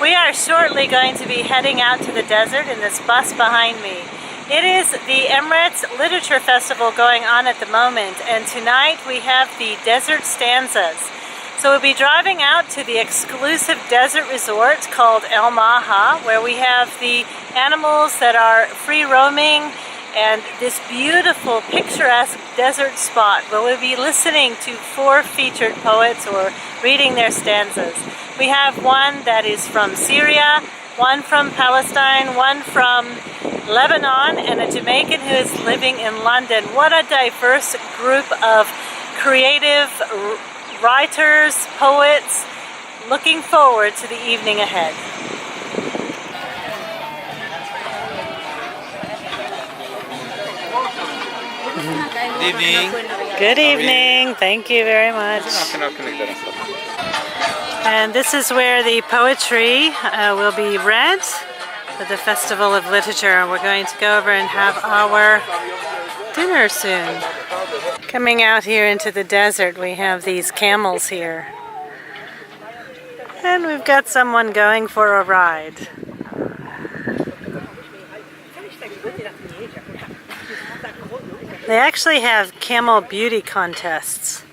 We are shortly going to be heading out to the desert in this bus behind me. It is the Emirates Literature Festival going on at the moment, and tonight we have the Desert Stanzas. So we'll be driving out to the exclusive desert resort called El Maha, where we have the animals that are free roaming and this beautiful picturesque desert spot where we'll be listening to 4 featured poets or reading their stanzas. We have one that is from Syria, one from Palestine, one from Lebanon, and a Jamaican who is living in London. What a diverse group of creative writers, poets. Looking forward to the evening ahead. Good evening. Good evening. Thank you very much. And this is where the poetry will be read for the Festival of Literature. We're going to go over and have our dinner soon. Coming out here into the desert, we have these camels here. And we've got someone going for a ride. They actually have camel beauty contests.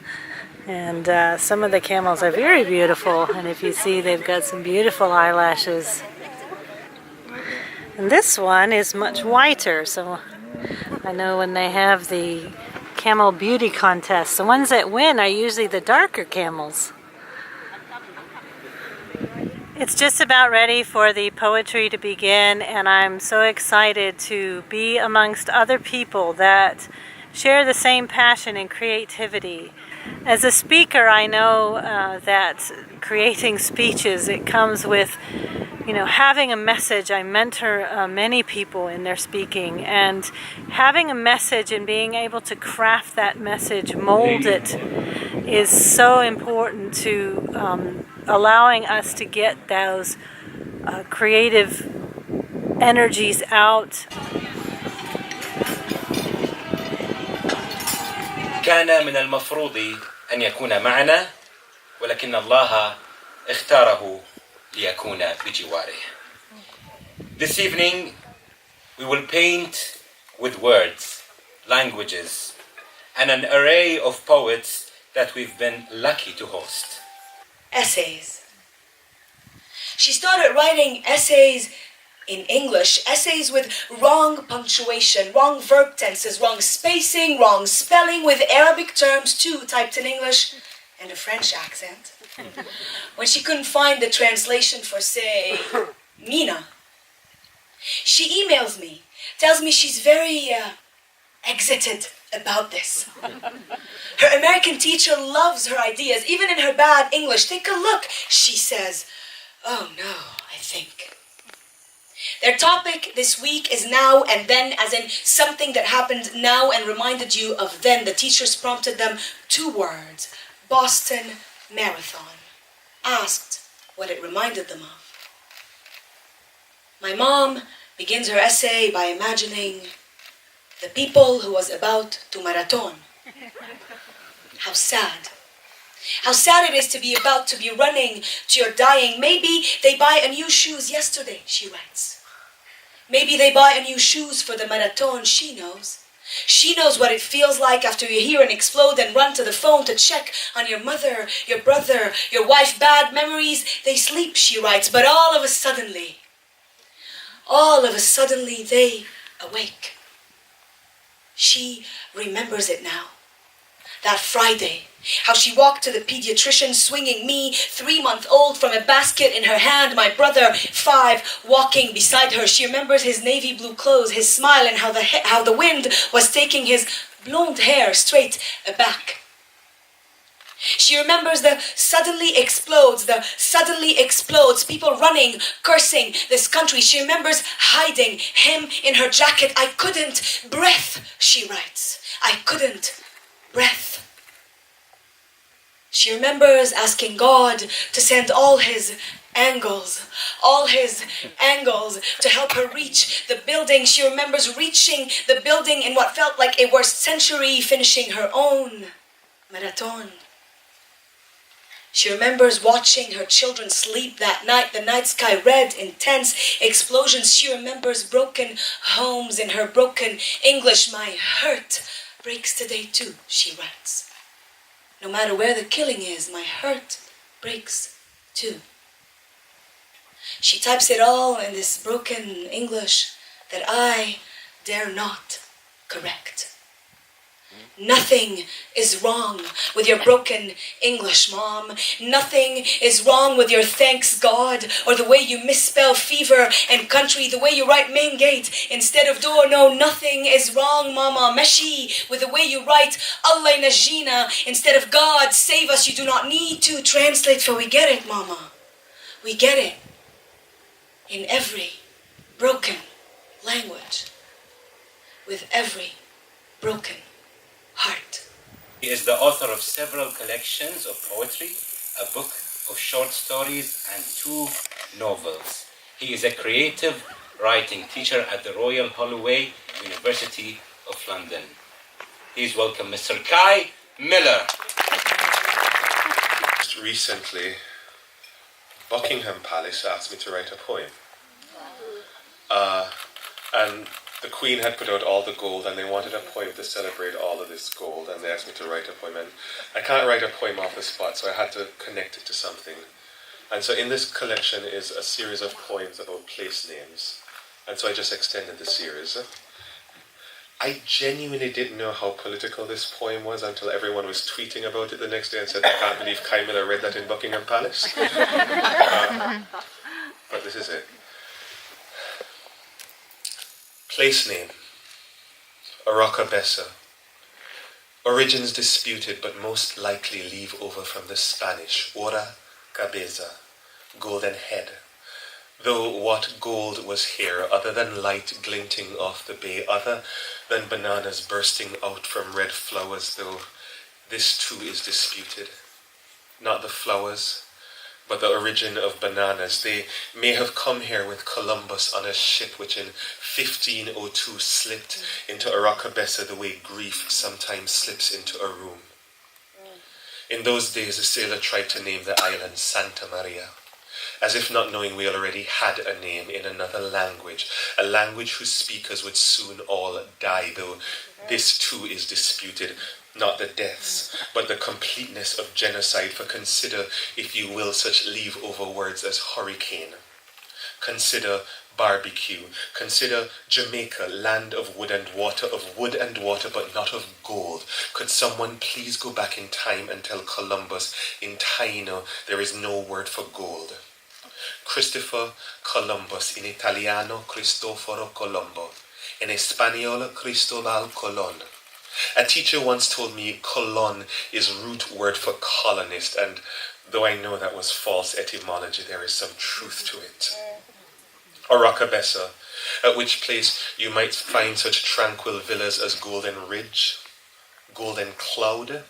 And some of the camels are very beautiful. And if you see, they've got some beautiful eyelashes. And this one is much whiter. So I know when they have the camel beauty contest, the ones that win are usually the darker camels. It's just about ready for the poetry to begin, and I'm so excited to be amongst other people that share the same passion and creativity. As a speaker, I know that creating speeches, it comes with, having a message. I mentor many people in their speaking, and having a message and being able to craft that message, mold it, is so important to allowing us to get those creative energies out. كان من المفروض أن يكون معنا ولكن الله اختاره ليكون بجواره. This evening we will paint with words, languages, and an array of poets that we've been lucky to host. Essays. She started writing essays in English, essays with wrong punctuation, wrong verb tenses, wrong spacing, wrong spelling, with Arabic terms too typed in English and a French accent. When she couldn't find the translation for, say, Mina, she emails me, tells me she's very exited about this. Her American teacher loves her ideas, even in her bad English. Take a look, she says. Oh no, I think. Their topic this week is now and then, as in something that happened now and reminded you of then. The teachers prompted them 2 words, Boston Marathon. Asked what it reminded them of. My mom begins her essay by imagining the people who was about to marathon. How sad. How sad it is to be about to be running to your dying. Maybe they buy a new shoes yesterday, she writes. Maybe they buy a new shoes for the marathon, she knows. She knows what it feels like after you hear an explode and run to the phone to check on your mother, your brother, your wife. Bad memories, they sleep, she writes, but all of a sudden, they awake. She remembers it now. That Friday, how she walked to the pediatrician swinging me, 3-month-old, from a basket in her hand, my brother, 5, walking beside her. She remembers his navy blue clothes, his smile, and how the wind was taking his blonde hair straight aback. She remembers the suddenly explodes, people running, cursing this country. She remembers hiding him in her jacket. I couldn't breath, she writes. I couldn't breath. She remembers asking God to send all his angles to help her reach the building. She remembers reaching the building in what felt like a worst century, finishing her own marathon. She remembers watching her children sleep that night, the night sky red, intense explosions. She remembers broken homes in her broken English. My hurt breaks today too, she writes. No matter where the killing is, my hurt breaks too. She types it all in this broken English that I dare not correct. Nothing is wrong with your broken English, Mom. Nothing is wrong with your thanks God, or the way you misspell fever and country, the way you write main gate instead of door. No, nothing is wrong, Mama. Meshi, with the way you write Allah Najina instead of God save us. You do not need to translate, for we get it, Mama. We get it in every broken language, with every broken heart. He is the author of several collections of poetry, a book of short stories, and 2 novels. He is a creative writing teacher at the Royal Holloway University of London. Please welcome Mr. Kai Miller. Just recently, Buckingham Palace asked me to write a poem. And the Queen had put out all the gold, and they wanted a poem to celebrate all of this gold, and they asked me to write a poem. And I can't write a poem off the spot, so I had to connect it to something. And so in this collection is a series of poems about place names. And so I just extended the series. I genuinely didn't know how political this poem was until everyone was tweeting about it the next day and said, I can't believe Kai Miller read that in Buckingham Palace. But this is it. Place name, Aracabesa. Origins disputed, but most likely leave over from the Spanish, ora cabeza, golden head. Though what gold was here, other than light glinting off the bay, other than bananas bursting out from red flowers, though this too is disputed. Not the flowers, but the origin of bananas. They may have come here with Columbus on a ship which in 1502 slipped into Aracabesa the way grief sometimes slips into a room. In those days, a sailor tried to name the island Santa Maria, as if not knowing we already had a name in another language, a language whose speakers would soon all die, though this too is disputed. Not the deaths, but the completeness of genocide. For consider, if you will, such leave-over words as hurricane. Consider barbecue. Consider Jamaica, land of wood and water, but not of gold. Could someone please go back in time and tell Columbus, in Taino there is no word for gold? Christopher Columbus, in Italiano Cristoforo Colombo, in Espanol Cristobal Colon. A teacher once told me colon is root word for colonist, and though I know that was false etymology, there is some truth to it. Aracabesa, at which place you might find such tranquil villas as Golden Ridge, Golden Cloud,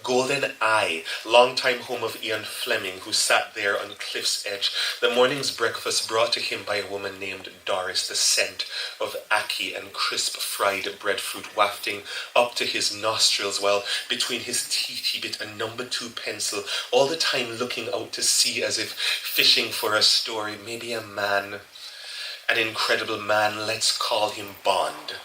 Golden Eye, longtime home of Ian Fleming, who sat there on cliff's edge, the morning's breakfast brought to him by a woman named Doris, the scent of ackee and crisp fried breadfruit wafting up to his nostrils, while between his teeth he bit a number 2 pencil, all the time looking out to sea as if fishing for a story, maybe a man, an incredible man, let's call him Bond.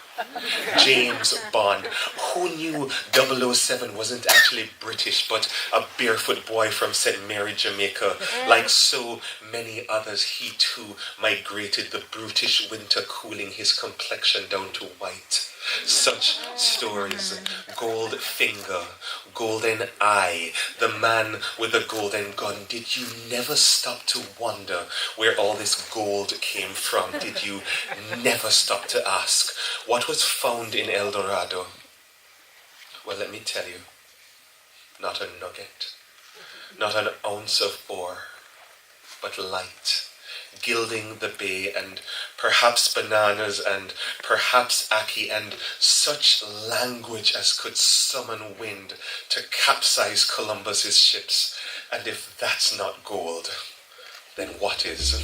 James Bond. Who knew 007 wasn't actually British, but a barefoot boy from St. Mary, Jamaica? Like so many others, he too migrated the brutish winter, cooling his complexion down to white. Such stories. Gold finger, golden eye, the man with the golden gun. Did you never stop to wonder where all this gold came from? Did you never stop to ask what was found in El Dorado? Well, let me tell you, not a nugget, not an ounce of ore, but light, gilding the bay, and perhaps bananas, and perhaps ackee, and such language as could summon wind to capsize Columbus's ships. And if that's not gold, then what is?